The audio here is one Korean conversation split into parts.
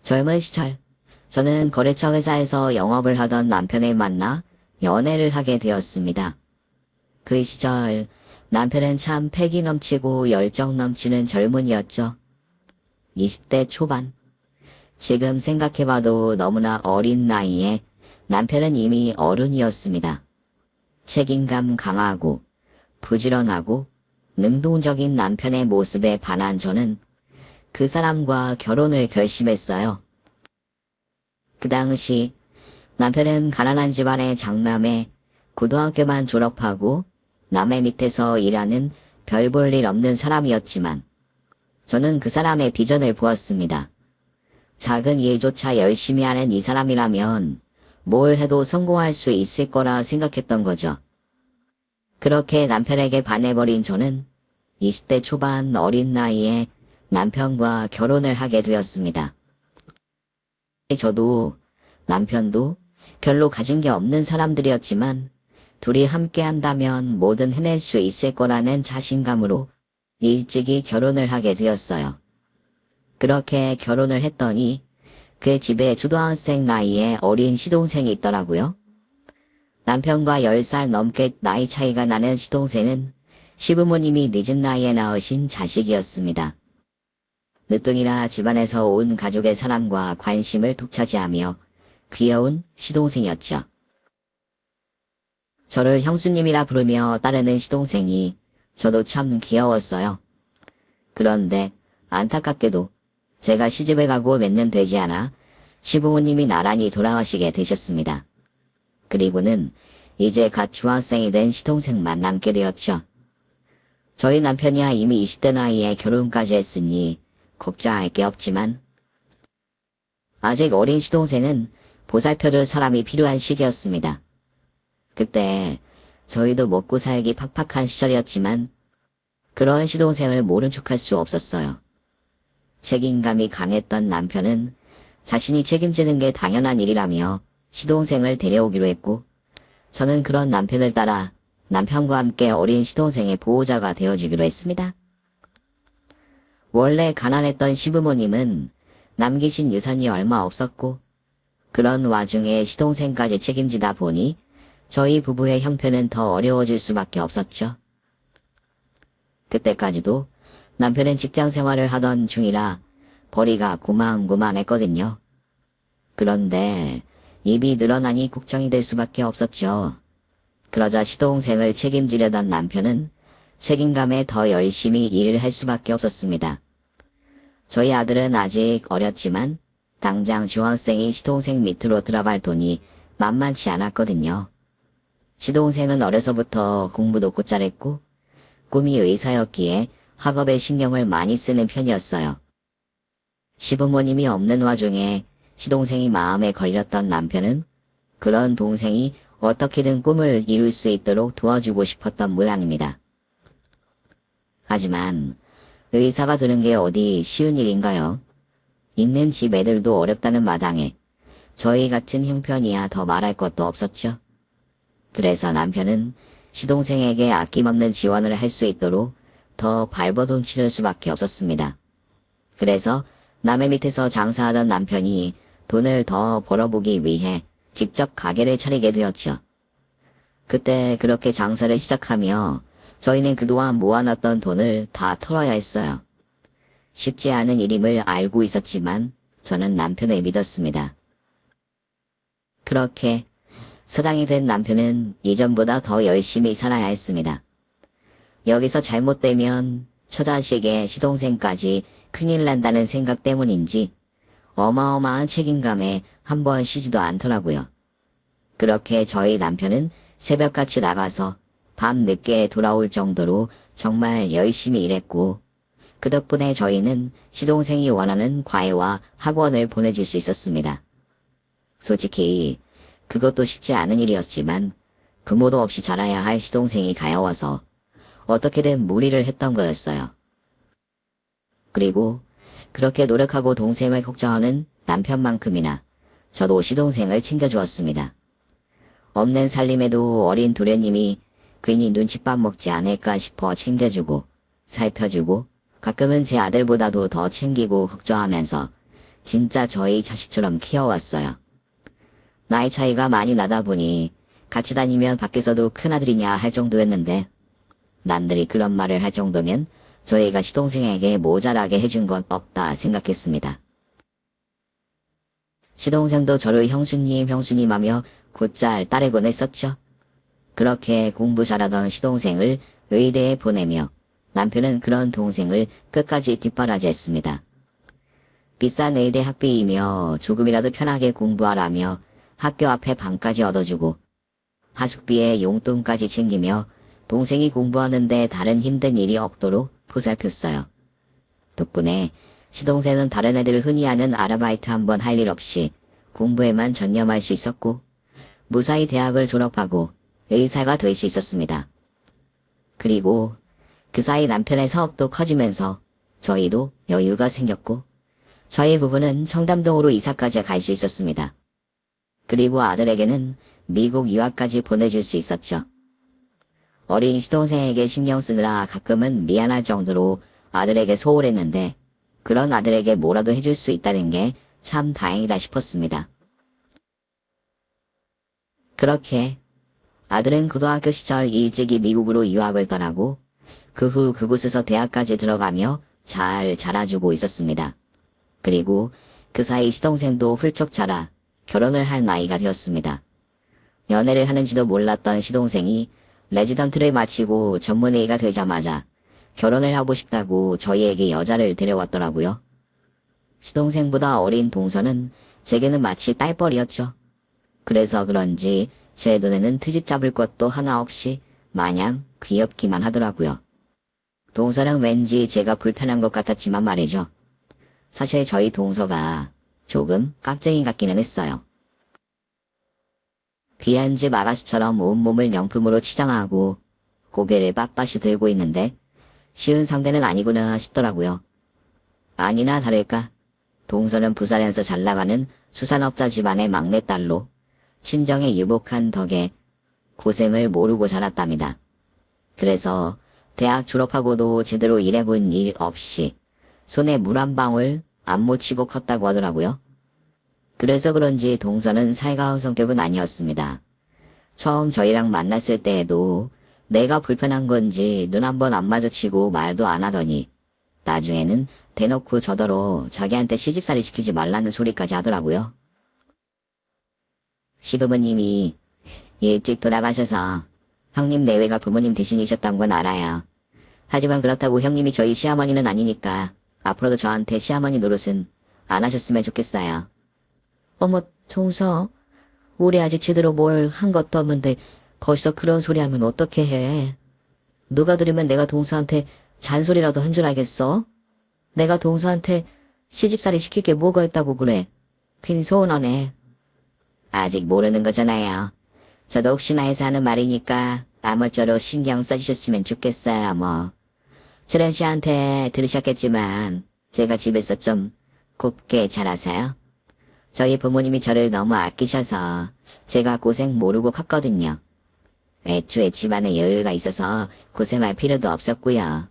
젊은 시절, 저는 거래처 회사에서 영업을 하던 남편을 만나 연애를 하게 되었습니다. 그 시절, 남편은 참 패기 넘치고 열정 넘치는 젊은이였죠. 20대 초반. 지금 생각해봐도 너무나 어린 나이에 남편은 이미 어른이었습니다. 책임감 강하고 부지런하고 능동적인 남편의 모습에 반한 저는 그 사람과 결혼을 결심했어요. 그 당시 남편은 가난한 집안의 장남에 고등학교만 졸업하고 남의 밑에서 일하는 별 볼 일 없는 사람이었지만 저는 그 사람의 비전을 보았습니다. 작은 일조차 열심히 하는 이 사람이라면 뭘 해도 성공할 수 있을 거라 생각했던 거죠. 그렇게 남편에게 반해버린 저는 20대 초반 어린 나이에 남편과 결혼을 하게 되었습니다. 저도 남편도 별로 가진 게 없는 사람들이었지만 둘이 함께 한다면 뭐든 해낼 수 있을 거라는 자신감으로 일찍이 결혼을 하게 되었어요. 그렇게 결혼을 했더니 그 집에 초등학생 나이에 어린 시동생이 있더라고요. 남편과 10살 넘게 나이 차이가 나는 시동생은 시부모님이 늦은 나이에 낳으신 자식이었습니다. 늦둥이라 집안에서 온 가족의 사랑과 관심을 독차지하며 귀여운 시동생이었죠. 저를 형수님이라 부르며 따르는 시동생이 저도 참 귀여웠어요. 그런데 안타깝게도 제가 시집을 가고 몇 년 되지 않아 시부모님이 나란히 돌아가시게 되셨습니다. 그리고는 이제 갓 중학생이 된 시동생만 남게 되었죠. 저희 남편이야 이미 20대 나이에 결혼까지 했으니 걱정할 게 없지만 아직 어린 시동생은 보살펴줄 사람이 필요한 시기였습니다. 그때 저희도 먹고 살기 팍팍한 시절이었지만 그런 시동생을 모른 척할 수 없었어요. 책임감이 강했던 남편은 자신이 책임지는 게 당연한 일이라며 시동생을 데려오기로 했고 저는 그런 남편을 따라 남편과 함께 어린 시동생의 보호자가 되어주기로 했습니다. 원래 가난했던 시부모님은 남기신 유산이 얼마 없었고 그런 와중에 시동생까지 책임지다 보니 저희 부부의 형편은 더 어려워질 수밖에 없었죠. 그때까지도 남편은 직장 생활을 하던 중이라 벌이가 고만고만했거든요. 그런데 입이 늘어나니 걱정이 될 수밖에 없었죠. 그러자 시동생을 책임지려던 남편은 책임감에 더 열심히 일을 할 수밖에 없었습니다. 저희 아들은 아직 어렸지만 당장 중학생이 시동생 밑으로 들어갈 돈이 만만치 않았거든요. 시동생은 어려서부터 공부도 곧잘했고 꿈이 의사였기에 학업에 신경을 많이 쓰는 편이었어요. 시부모님이 없는 와중에 시동생이 마음에 걸렸던 남편은 그런 동생이 어떻게든 꿈을 이룰 수 있도록 도와주고 싶었던 모양입니다. 하지만 의사가 되는 게 어디 쉬운 일인가요? 있는 집 애들도 어렵다는 마당에 저희 같은 형편이야 더 말할 것도 없었죠. 그래서 남편은 시동생에게 아낌없는 지원을 할 수 있도록 더 발버둥 치는 수밖에 없었습니다. 그래서 남의 밑에서 장사하던 남편이 돈을 더 벌어보기 위해 직접 가게를 차리게 되었죠. 그때 그렇게 장사를 시작하며 저희는 그동안 모아놨던 돈을 다 털어야 했어요. 쉽지 않은 일임을 알고 있었지만 저는 남편을 믿었습니다. 그렇게 서장이 된 남편은 이전보다 더 열심히 살아야 했습니다. 여기서 잘못되면 처자식의 시동생까지 큰일 난다는 생각 때문인지 어마어마한 책임감에 한번 쉬지도 않더라고요. 그렇게 저희 남편은 새벽같이 나가서 밤 늦게 돌아올 정도로 정말 열심히 일했고 그 덕분에 저희는 시동생이 원하는 과외와 학원을 보내줄 수 있었습니다. 솔직히 그것도 쉽지 않은 일이었지만 부모도 없이 자라야 할 시동생이 가여워서 어떻게든 무리를 했던 거였어요. 그리고 그렇게 노력하고 동생을 걱정하는 남편만큼이나 저도 시동생을 챙겨주었습니다. 없는 살림에도 어린 도련님이 괜히 눈칫밥 먹지 않을까 싶어 챙겨주고 살펴주고 가끔은 제 아들보다도 더 챙기고 걱정하면서 진짜 저희 자식처럼 키워왔어요. 나이 차이가 많이 나다 보니 같이 다니면 밖에서도 큰아들이냐 할 정도였는데 남들이 그런 말을 할 정도면 저희가 시동생에게 모자라게 해준 건 없다 생각했습니다. 시동생도 저를 형수님 형수님 하며 곧잘 따르곤 했었죠. 그렇게 공부 잘하던 시동생을 의대에 보내며 남편은 그런 동생을 끝까지 뒷바라지했습니다. 비싼 의대 학비이며 조금이라도 편하게 공부하라며 학교 앞에 방까지 얻어주고 하숙비에 용돈까지 챙기며 동생이 공부하는데 다른 힘든 일이 없도록 보살폈어요. 덕분에 시동생은 다른 애들 흔히 하는 아르바이트 한번 할 일 없이 공부에만 전념할 수 있었고 무사히 대학을 졸업하고 의사가 될 수 있었습니다. 그리고 그 사이 남편의 사업도 커지면서 저희도 여유가 생겼고 저희 부부는 청담동으로 이사까지 갈 수 있었습니다. 그리고 아들에게는 미국 유학까지 보내줄 수 있었죠. 어린 시동생에게 신경 쓰느라 가끔은 미안할 정도로 아들에게 소홀했는데 그런 아들에게 뭐라도 해줄 수 있다는 게 참 다행이다 싶었습니다. 그렇게 아들은 고등학교 시절 일찍이 미국으로 유학을 떠나고 그 후 그곳에서 대학까지 들어가며 잘 자라주고 있었습니다. 그리고 그 사이 시동생도 훌쩍 자라 결혼을 할 나이가 되었습니다. 연애를 하는지도 몰랐던 시동생이 레지던트를 마치고 전문의가 되자마자 결혼을 하고 싶다고 저희에게 여자를 데려왔더라고요. 시동생보다 어린 동서는 제게는 마치 딸뻘이었죠. 그래서 그런지 제 눈에는 트집 잡을 것도 하나 없이 마냥 귀엽기만 하더라고요. 동서랑 왠지 제가 불편한 것 같았지만 말이죠. 사실 저희 동서가 조금 깍쟁이 같기는 했어요. 귀한 집 아가씨처럼 온몸을 명품으로 치장하고 고개를 빳빳이 들고 있는데 쉬운 상대는 아니구나 싶더라고요. 아니나 다를까 동서는 부산에서 잘나가는 수산업자 집안의 막내딸로 친정에 유복한 덕에 고생을 모르고 자랐답니다. 그래서 대학 졸업하고도 제대로 일해본 일 없이 손에 물 한 방울 안 묻히고 컸다고 하더라고요. 그래서 그런지 동서는 살가운 성격은 아니었습니다. 처음 저희랑 만났을 때에도 내가 불편한 건지 눈 한 번 안 마주치고 말도 안 하더니 나중에는 대놓고 저더러 자기한테 시집살이 시키지 말라는 소리까지 하더라고요. 시부모님이 일찍 돌아가셔서 형님 내외가 부모님 대신이셨던 건 알아요. 하지만 그렇다고 형님이 저희 시어머니는 아니니까 앞으로도 저한테 시어머니 노릇은 안 하셨으면 좋겠어요. 어머, 동서, 우리 아직 제대로 뭘 한 것도 없는데 거기서 그런 소리 하면 어떻게 해? 누가 들으면 내가 동서한테 잔소리라도 한 줄 알겠어? 내가 동서한테 시집살이 시킬 게 뭐가 있다고 그래? 괜히 서운하네. 아직 모르는 거잖아요. 저도 혹시나 해서 하는 말이니까 아무쪼록 신경 써주셨으면 좋겠어요, 뭐. 철현 씨한테 들으셨겠지만 제가 집에서 좀 곱게 자라서요. 저희 부모님이 저를 너무 아끼셔서 제가 고생 모르고 컸거든요. 애초에 집안에 여유가 있어서 고생할 필요도 없었고요.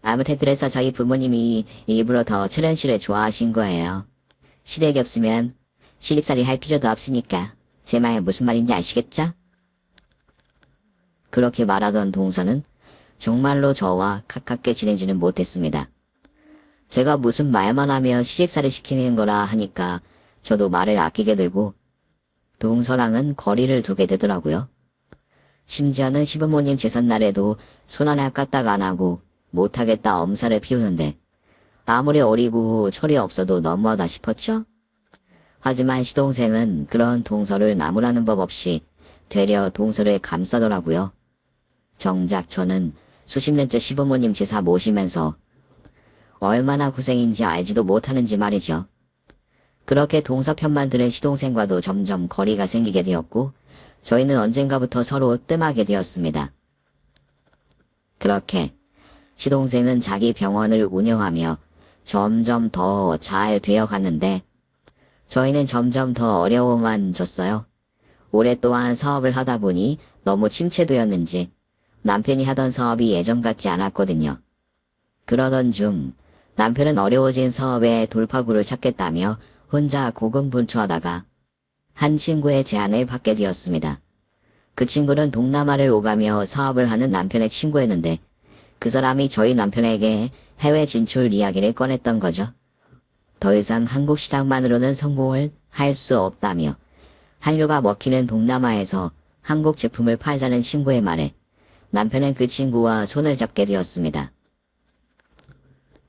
아무튼 그래서 저희 부모님이 일부러 더 철현 씨를 좋아하신 거예요. 시댁이 없으면 시집살이 할 필요도 없으니까 제 말 무슨 말인지 아시겠죠? 그렇게 말하던 동서는 정말로 저와 가깝게 지내지는 못했습니다. 제가 무슨 말만 하면 시집살이 시키는 거라 하니까 저도 말을 아끼게 되고 동서랑은 거리를 두게 되더라고요. 심지어는 시부모님 제삿날에도 손 하나 까딱 안 하고 못하겠다 엄살을 피우는데 아무리 어리고 철이 없어도 너무하다 싶었죠? 하지만 시동생은 그런 동서를 나무라는 법 없이 되려 동서를 감싸더라고요. 정작 저는 수십 년째 시부모님 제사 모시면서 얼마나 고생인지 알지도 못하는지 말이죠. 그렇게 동서 편만 들은 시동생과도 점점 거리가 생기게 되었고 저희는 언젠가부터 서로 뜸하게 되었습니다. 그렇게 시동생은 자기 병원을 운영하며 점점 더 잘 되어갔는데 저희는 점점 더 어려워만 졌어요. 오랫동안 사업을 하다 보니 너무 침체되었는지 남편이 하던 사업이 예전 같지 않았거든요. 그러던 중 남편은 어려워진 사업에 돌파구를 찾겠다며 혼자 고군분투하다가 한 친구의 제안을 받게 되었습니다. 그 친구는 동남아를 오가며 사업을 하는 남편의 친구였는데 그 사람이 저희 남편에게 해외 진출 이야기를 꺼냈던 거죠. 더 이상 한국 시장만으로는 성공을 할 수 없다며 한류가 먹히는 동남아에서 한국 제품을 팔자는 친구의 말에 남편은 그 친구와 손을 잡게 되었습니다.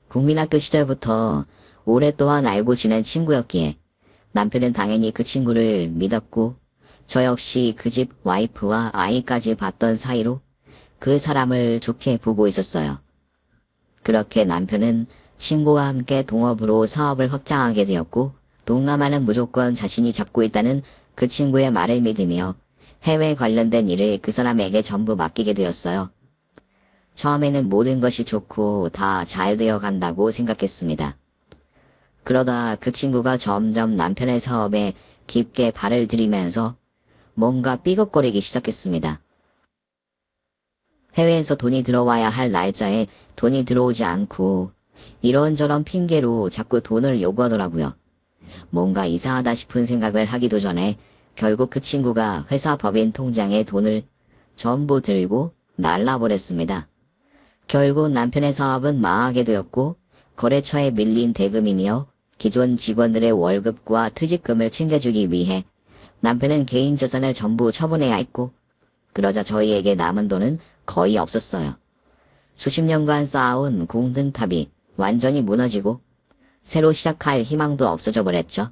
국민학교 시절부터 오랫동안 알고 지낸 친구였기에 남편은 당연히 그 친구를 믿었고 저 역시 그 집 와이프와 아이까지 봤던 사이로 그 사람을 좋게 보고 있었어요. 그렇게 남편은 친구와 함께 동업으로 사업을 확장하게 되었고 동남아는 무조건 자신이 잡고 있다는 그 친구의 말을 믿으며 해외 관련된 일을 그 사람에게 전부 맡기게 되었어요. 처음에는 모든 것이 좋고 다 잘 되어 간다고 생각했습니다. 그러다 그 친구가 점점 남편의 사업에 깊게 발을 들이면서 뭔가 삐걱거리기 시작했습니다. 해외에서 돈이 들어와야 할 날짜에 돈이 들어오지 않고 이런저런 핑계로 자꾸 돈을 요구하더라고요. 뭔가 이상하다 싶은 생각을 하기도 전에 결국 그 친구가 회사 법인 통장에 돈을 전부 들고 날라버렸습니다. 결국 남편의 사업은 망하게 되었고 거래처에 밀린 대금이며 기존 직원들의 월급과 퇴직금을 챙겨주기 위해 남편은 개인 재산을 전부 처분해야 했고 그러자 저희에게 남은 돈은 거의 없었어요. 수십 년간 쌓아온 공든탑이 완전히 무너지고 새로 시작할 희망도 없어져 버렸죠.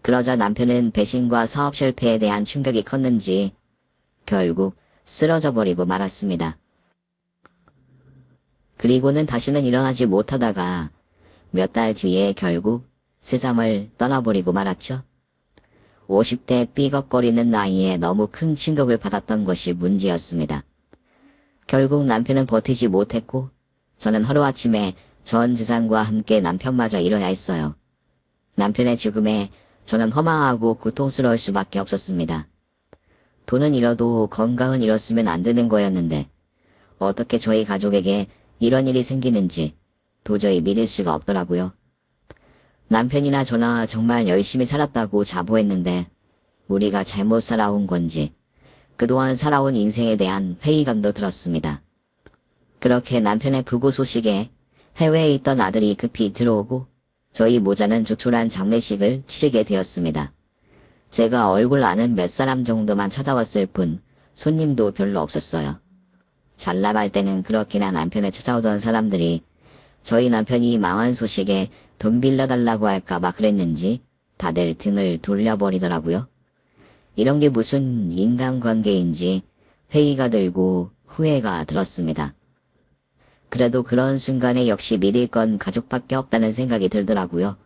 그러자 남편은 배신과 사업 실패에 대한 충격이 컸는지 결국 쓰러져 버리고 말았습니다. 그리고는 다시는 일어나지 못하다가 몇 달 뒤에 결국 세상을 떠나버리고 말았죠. 50대 삐걱거리는 나이에 너무 큰 충격을 받았던 것이 문제였습니다. 결국 남편은 버티지 못했고 저는 하루아침에 전 재산과 함께 남편마저 잃어야 했어요. 남편의 죽음에 저는 허망하고 고통스러울 수밖에 없었습니다. 돈은 잃어도 건강은 잃었으면 안 되는 거였는데 어떻게 저희 가족에게 이런 일이 생기는지 도저히 믿을 수가 없더라고요. 남편이나 저나 정말 열심히 살았다고 자부했는데 우리가 잘못 살아온 건지 그동안 살아온 인생에 대한 회의감도 들었습니다. 그렇게 남편의 부고 소식에 해외에 있던 아들이 급히 들어오고 저희 모자는 조촐한 장례식을 치르게 되었습니다. 제가 얼굴 아는 몇 사람 정도만 찾아왔을 뿐 손님도 별로 없었어요. 잘 나갈 때는 그렇게나 남편을 찾아오던 사람들이 저희 남편이 망한 소식에 돈 빌려달라고 할까봐 그랬는지 다들 등을 돌려버리더라고요. 이런 게 무슨 인간관계인지 회의가 들고 후회가 들었습니다. 그래도 그런 순간에 역시 믿을 건 가족밖에 없다는 생각이 들더라고요.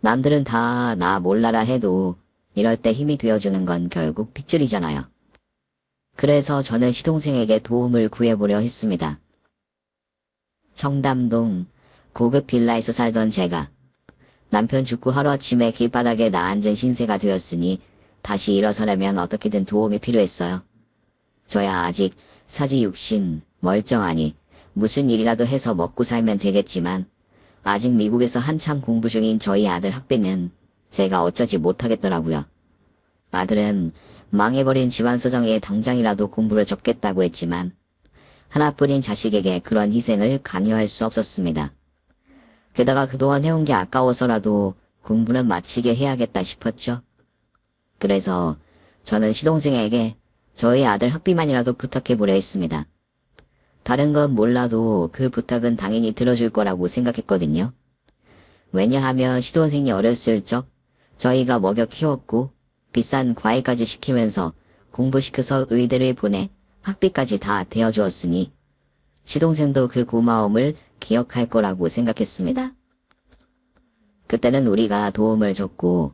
남들은 다 나 몰라라 해도 이럴 때 힘이 되어주는 건 결국 핏줄이잖아요. 그래서 저는 시동생에게 도움을 구해보려 했습니다. 청담동 고급 빌라에서 살던 제가 남편 죽고 하루아침에 길바닥에 나앉은 신세가 되었으니 다시 일어서려면 어떻게든 도움이 필요했어요. 저야 아직 사지육신 멀쩡하니 무슨 일이라도 해서 먹고 살면 되겠지만 아직 미국에서 한참 공부 중인 저희 아들 학비는 제가 어쩌지 못하겠더라고요. 아들은 망해버린 집안 사정에 당장이라도 공부를 접겠다고 했지만 하나뿐인 자식에게 그런 희생을 강요할 수 없었습니다. 게다가 그동안 해온 게 아까워서라도 공부는 마치게 해야겠다 싶었죠. 그래서 저는 시동생에게 저희 아들 학비만이라도 부탁해보려 했습니다. 다른 건 몰라도 그 부탁은 당연히 들어줄 거라고 생각했거든요. 왜냐하면 시동생이 어렸을 적 저희가 먹여 키웠고 비싼 과외까지 시키면서 공부시켜서 의대를 보내 학비까지 다 대어주었으니 시동생도 그 고마움을 기억할 거라고 생각했습니다. 그때는 우리가 도움을 줬고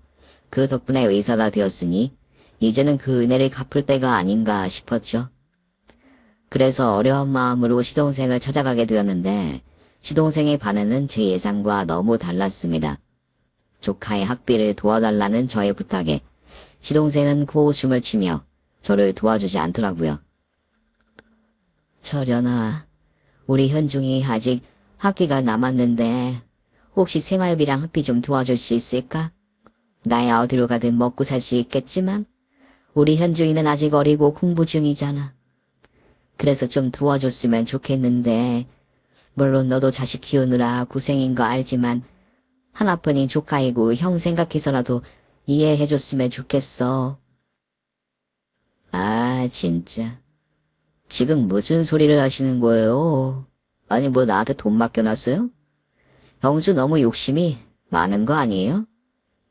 그 덕분에 의사가 되었으니 이제는 그 은혜를 갚을 때가 아닌가 싶었죠. 그래서 어려운 마음으로 시동생을 찾아가게 되었는데 시동생의 반응은 제 예상과 너무 달랐습니다. 조카의 학비를 도와달라는 저의 부탁에 시동생은 코웃음을 치며 저를 도와주지 않더라고요. 철연아, 우리 현중이 아직 학기가 남았는데 혹시 생활비랑 학비 좀 도와줄 수 있을까? 나야 어디로 가든 먹고 살 수 있겠지만 우리 현주이는 아직 어리고 공부 중이잖아. 그래서 좀 도와줬으면 좋겠는데 물론 너도 자식 키우느라 고생인 거 알지만 하나뿐인 조카이고 형 생각해서라도 이해해줬으면 좋겠어. 아, 진짜. 지금 무슨 소리를 하시는 거예요? 아니, 뭐 나한테 돈 맡겨놨어요? 형수 너무 욕심이 많은 거 아니에요?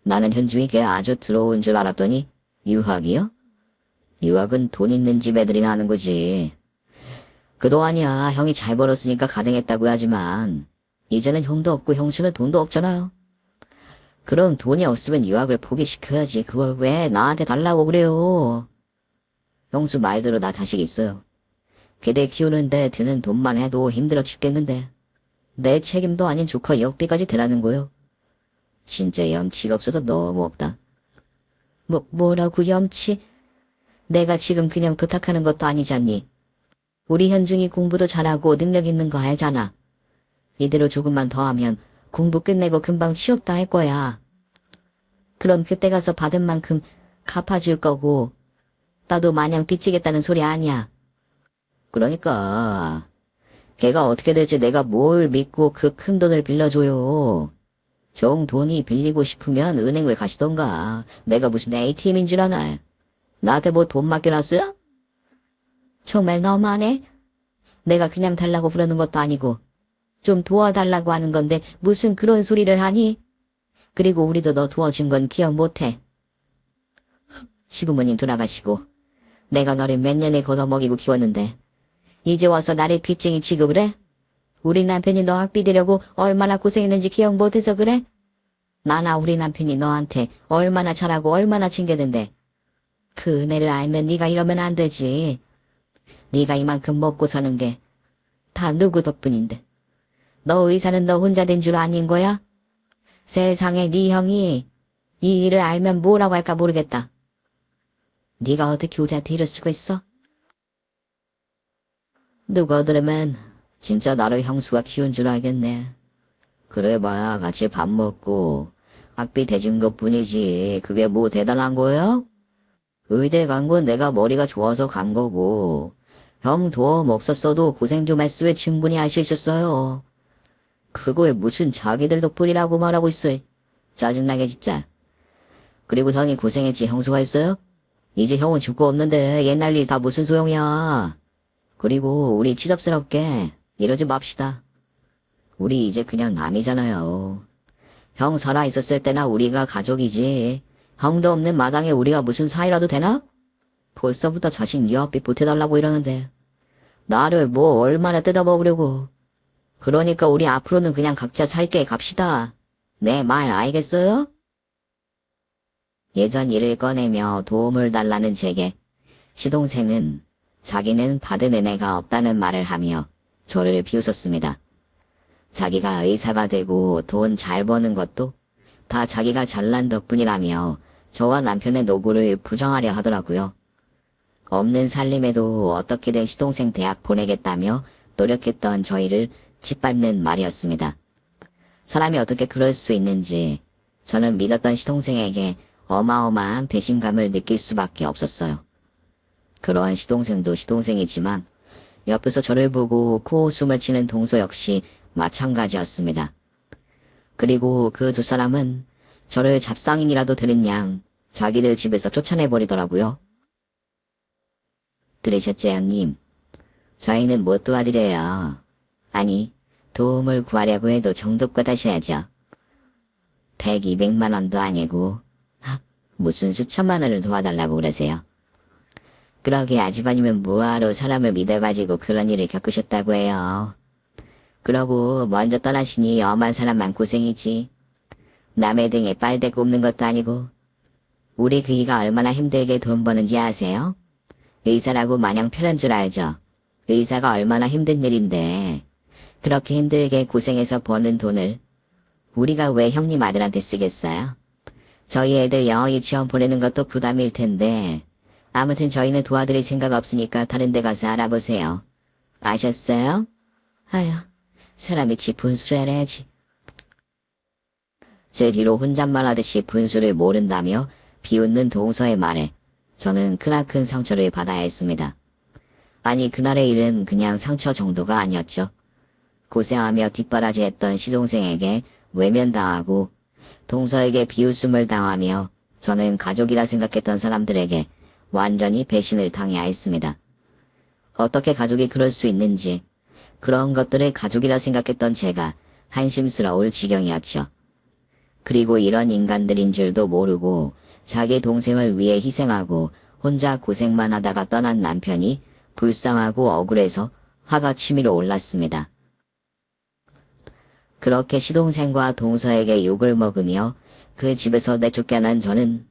나는 현주이게 아주 들어온 줄 알았더니 유학이요? 유학은 돈 있는 집 애들이나 하는 거지. 그동안이야 형이 잘 벌었으니까 가능했다고 하지만 이제는 형도 없고 형수는 돈도 없잖아요. 그럼 돈이 없으면 유학을 포기시켜야지. 그걸 왜 나한테 달라고 그래요? 형수 말대로 나 자식 있어요. 걔들 키우는데 드는 돈만 해도 힘들어 죽겠는데 내 책임도 아닌 조카 역비까지 대라는 거요. 진짜 염치가 없어도 너무 없다. 뭐라고 염치? 내가 지금 그냥 부탁하는 것도 아니잖니. 우리 현중이 공부도 잘하고 능력 있는 거 알잖아. 이대로 조금만 더 하면 공부 끝내고 금방 취업 다 할 거야. 그럼 그때 가서 받은 만큼 갚아줄 거고 나도 마냥 빚지겠다는 소리 아니야. 그러니까 걔가 어떻게 될지 내가 뭘 믿고 그 큰 돈을 빌려줘요. 정 돈이 빌리고 싶으면 은행을 가시던가. 내가 무슨 ATM인 줄 아나. 나한테 뭐 돈 맡겨놨어요? 정말 너무하네. 내가 그냥 달라고 부르는 것도 아니고 좀 도와달라고 하는 건데 무슨 그런 소리를 하니? 그리고 우리도 너 도와준 건 기억 못해. 시부모님 돌아가시고 내가 너를 몇 년에 걷어먹이고 키웠는데 이제 와서 나를 빚쟁이 취급을 해? 우리 남편이 너 학비 대려고 얼마나 고생했는지 기억 못해서 그래? 나나 우리 남편이 너한테 얼마나 잘하고 얼마나 챙겼는데 그 은혜를 알면 네가 이러면 안 되지. 네가 이만큼 먹고 사는 게 다 누구 덕분인데. 너 의사는 너 혼자 된 줄 아닌 거야? 세상에 네 형이 이 일을 알면 뭐라고 할까 모르겠다. 네가 어떻게 우리한테 이럴 수가 있어? 누가 들으면 진짜 나를 형수가 키운 줄 알겠네. 그래봐야 같이 밥 먹고 학비 대준 것뿐이지 그게 뭐 대단한 거야? 의대 간 건 내가 머리가 좋아서 간 거고 형 도움 없었어도 고생 좀 했으면 충분히 할 수 있었어요. 그걸 무슨 자기들 덕분이라고 말하고 있어. 짜증나게 진짜. 그리고 형이 고생했지 형수가 했어요? 이제 형은 죽고 없는데 옛날 일 다 무슨 소용이야. 그리고 우리 치접스럽게 이러지 맙시다. 우리 이제 그냥 남이잖아요. 형 살아있었을 때나 우리가 가족이지. 형도 없는 마당에 우리가 무슨 사이라도 되나? 벌써부터 자신 유학비 보태달라고 이러는데 나를 뭐 얼마나 뜯어먹으려고. 그러니까 우리 앞으로는 그냥 각자 살게 갑시다. 내 말 알겠어요? 예전 일을 꺼내며 도움을 달라는 제게 시동생은 자기는 받은 은혜가 없다는 말을 하며 저를 비웃었습니다. 자기가 의사가 되고 돈 잘 버는 것도 다 자기가 잘난 덕분이라며 저와 남편의 노고를 부정하려 하더라고요. 없는 살림에도 어떻게든 시동생 대학 보내겠다며 노력했던 저희를 짓밟는 말이었습니다. 사람이 어떻게 그럴 수 있는지 저는 믿었던 시동생에게 어마어마한 배신감을 느낄 수밖에 없었어요. 그러한 시동생도 시동생이지만 옆에서 저를 보고 코웃음을 치는 동서 역시 마찬가지였습니다. 그리고 그 두 사람은 저를 잡상인이라도 되는 양 자기들 집에서 쫓아내버리더라고요. 들으셨죠, 형님? 저희는 못 도와드려요. 아니, 도움을 구하려고 해도 정도껏 하셔야죠. 100, 200만 원도 아니고 무슨 수천만 원을 도와달라고 그러세요. 그러게 아집아니면 뭐하러 사람을 믿어가지고 그런 일을 겪으셨다고 해요. 그러고 먼저 떠나시니 엄한 사람만 고생이지. 남의 등에 빨대 꼽는 것도 아니고. 우리 그이가 얼마나 힘들게 돈 버는지 아세요? 의사라고 마냥 편한 줄 알죠? 의사가 얼마나 힘든 일인데 그렇게 힘들게 고생해서 버는 돈을 우리가 왜 형님 아들한테 쓰겠어요? 저희 애들 영어 유치원 보내는 것도 부담일 텐데 아무튼 저희는 도와드릴 생각 없으니까 다른 데 가서 알아보세요. 아셨어요? 아휴, 사람이 지 분수해야지. 제 뒤로 혼잣말하듯이 분수를 모른다며 비웃는 동서의 말에 저는 크나큰 상처를 받아야 했습니다. 아니 그날의 일은 그냥 상처 정도가 아니었죠. 고생하며 뒷바라지했던 시동생에게 외면당하고 동서에게 비웃음을 당하며 저는 가족이라 생각했던 사람들에게 완전히 배신을 당해야 했습니다. 어떻게 가족이 그럴 수 있는지 그런 것들을 가족이라 생각했던 제가 한심스러울 지경이었죠. 그리고 이런 인간들인 줄도 모르고 자기 동생을 위해 희생하고 혼자 고생만 하다가 떠난 남편이 불쌍하고 억울해서 화가 치밀어 올랐습니다. 그렇게 시동생과 동서에게 욕을 먹으며 그 집에서 내쫓겨난 저는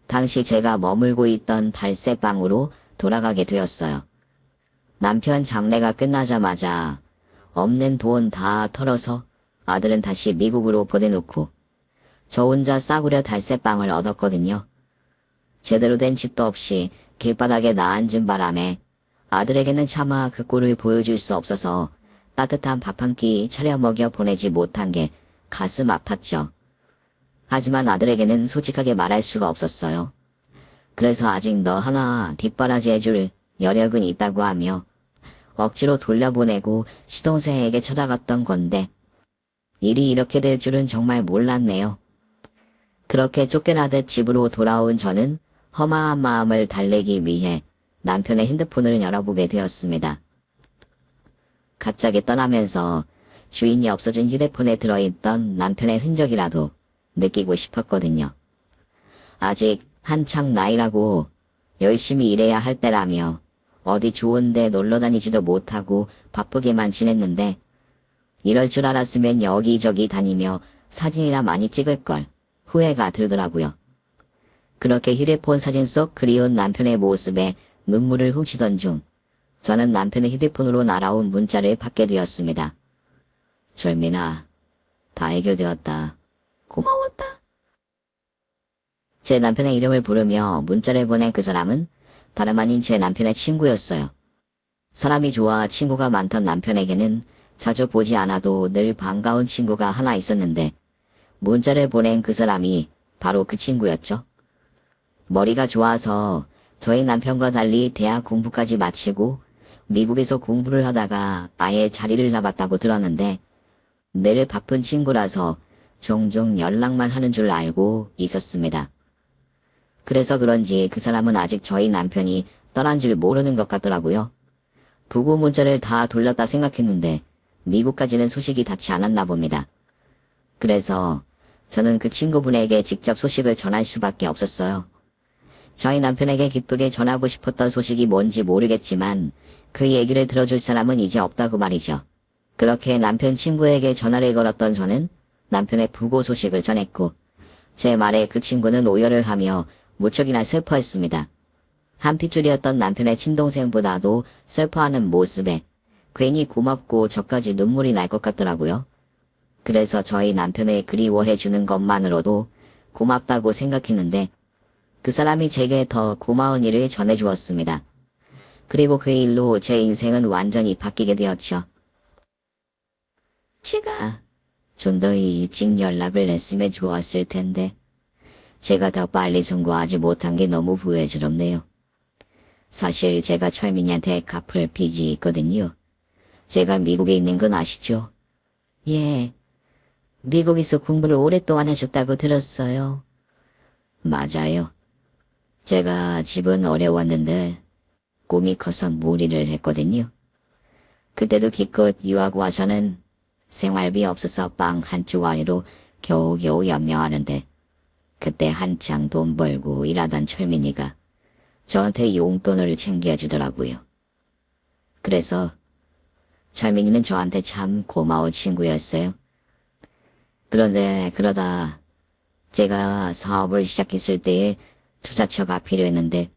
당시 제가 머물고 있던 달새방으로 돌아가게 되었어요. 남편 장례가 끝나자마자 없는 돈 다 털어서 아들은 다시 미국으로 보내놓고 저 혼자 싸구려 달새방을 얻었거든요. 제대로 된 집도 없이 길바닥에 나앉은 바람에 아들에게는 차마 그 꼴을 보여줄 수 없어서 따뜻한 밥 한 끼 차려 먹여 보내지 못한 게 가슴 아팠죠. 하지만 아들에게는 솔직하게 말할 수가 없었어요. 그래서 아직 너 하나 뒷바라지 해줄 여력은 있다고 하며 억지로 돌려보내고 시동생에게 찾아갔던 건데 일이 이렇게 될 줄은 정말 몰랐네요. 그렇게 쫓겨나듯 집으로 돌아온 저는 허망한 마음을 달래기 위해 남편의 핸드폰을 열어보게 되었습니다. 갑자기 떠나면서 주인이 없어진 휴대폰에 들어있던 남편의 흔적이라도 느끼고 싶었거든요. 아직 한창 나이라고 열심히 일해야 할 때라며 어디 좋은데 놀러 다니지도 못하고 바쁘게만 지냈는데 이럴 줄 알았으면 여기저기 다니며 사진이나 많이 찍을걸 후회가 들더라고요. 그렇게 휴대폰 사진 속 그리운 남편의 모습에 눈물을 훔치던 중 저는 남편의 휴대폰으로 날아온 문자를 받게 되었습니다. 철민아, 다 해결되었다. 고마웠다. 제 남편의 이름을 부르며 문자를 보낸 그 사람은 다름 아닌 제 남편의 친구였어요. 사람이 좋아 친구가 많던 남편에게는 자주 보지 않아도 늘 반가운 친구가 하나 있었는데 문자를 보낸 그 사람이 바로 그 친구였죠. 머리가 좋아서 저희 남편과 달리 대학 공부까지 마치고 미국에서 공부를 하다가 아예 자리를 잡았다고 들었는데 늘 바쁜 친구라서 종종 연락만 하는 줄 알고 있었습니다. 그래서 그런지 그 사람은 아직 저희 남편이 떠난 줄 모르는 것 같더라고요. 부고 문자를 다 돌렸다 생각했는데 미국까지는 소식이 닿지 않았나 봅니다. 그래서 저는 그 친구분에게 직접 소식을 전할 수밖에 없었어요. 저희 남편에게 기쁘게 전하고 싶었던 소식이 뭔지 모르겠지만 그 얘기를 들어줄 사람은 이제 없다고 말이죠. 그렇게 남편 친구에게 전화를 걸었던 저는 남편의 부고 소식을 전했고 제 말에 그 친구는 오열을 하며 무척이나 슬퍼했습니다. 한 핏줄이었던 남편의 친동생보다도 슬퍼하는 모습에 괜히 고맙고 저까지 눈물이 날 것 같더라고요. 그래서 저희 남편을 그리워해 주는 것만으로도 고맙다고 생각했는데 그 사람이 제게 더 고마운 일을 전해주었습니다. 그리고 그 일로 제 인생은 완전히 바뀌게 되었죠. 제가 좀 더 일찍 연락을 했으면 좋았을 텐데 제가 더 빨리 송구하지 못한 게 너무 후회스럽네요. 사실 제가 철민이한테 갚을 빚이 있거든요. 제가 미국에 있는 건 아시죠? 예. 미국에서 공부를 오랫동안 하셨다고 들었어요. 맞아요. 제가 집은 어려웠는데 꿈이 커서 무리를 했거든요. 그때도 기껏 유학 와서는 생활비 없어서 빵 한 주머니로 겨우겨우 연명하는데 그때 한창 돈 벌고 일하던 철민이가 저한테 용돈을 챙겨주더라고요. 그래서 철민이는 저한테 참 고마운 친구였어요. 그런데 그러다 제가 사업을 시작했을 때에 투자처가 필요했는데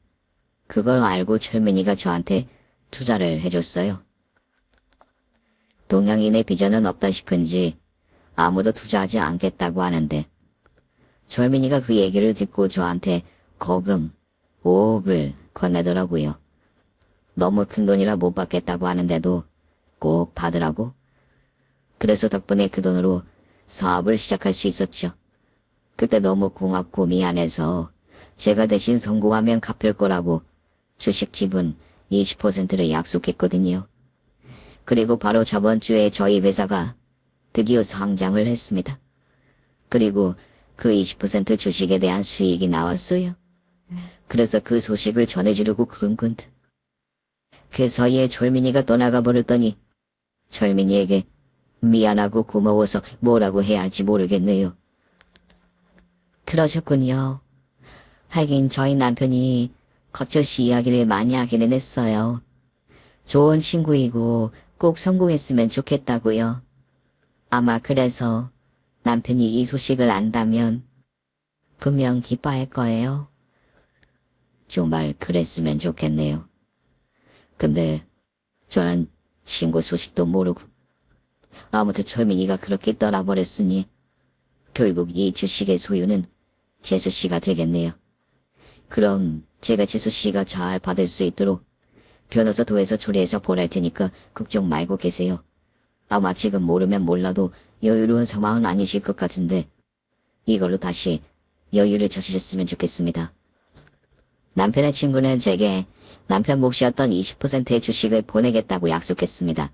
그걸 알고 철민이가 저한테 투자를 해줬어요. 동양인의 비전은 없다 싶은지 아무도 투자하지 않겠다고 하는데 철민이가 그 얘기를 듣고 저한테 거금 5억을 건네더라고요. 너무 큰 돈이라 못 받겠다고 하는데도 꼭 받으라고. 그래서 덕분에 그 돈으로 사업을 시작할 수 있었죠. 그때 너무 고맙고 미안해서 제가 대신 성공하면 갚을 거라고 주식 지분 20%를 약속했거든요. 그리고 바로 저번 주에 저희 회사가 드디어 상장을 했습니다. 그리고 그 20% 주식에 대한 수익이 나왔어요. 그래서 그 소식을 전해주려고 그런 건데. 그 사이에 철민이가 떠나가 버렸더니 철민이에게 미안하고 고마워서 뭐라고 해야 할지 모르겠네요. 그러셨군요. 하긴 저희 남편이 거칠시 이야기를 많이 하기는 했어요. 좋은 친구이고 꼭 성공했으면 좋겠다고요. 아마 그래서 남편이 이 소식을 안다면 분명 기뻐할 거예요. 정말 그랬으면 좋겠네요. 근데 저는 친구 소식도 모르고 아무튼 철민이가 그렇게 떠나버렸으니 결국 이 주식의 소유는 재수씨가 되겠네요. 그럼 제가 재수씨가 잘 받을 수 있도록 변호사 도에서 초래해서 보낼 테니까 걱정 말고 계세요. 아마 지금 모르면 몰라도 여유로운 상황은 아니실 것 같은데 이걸로 다시 여유를 찾으셨으면 좋겠습니다. 남편의 친구는 제게 남편 몫이었던 20%의 주식을 보내겠다고 약속했습니다.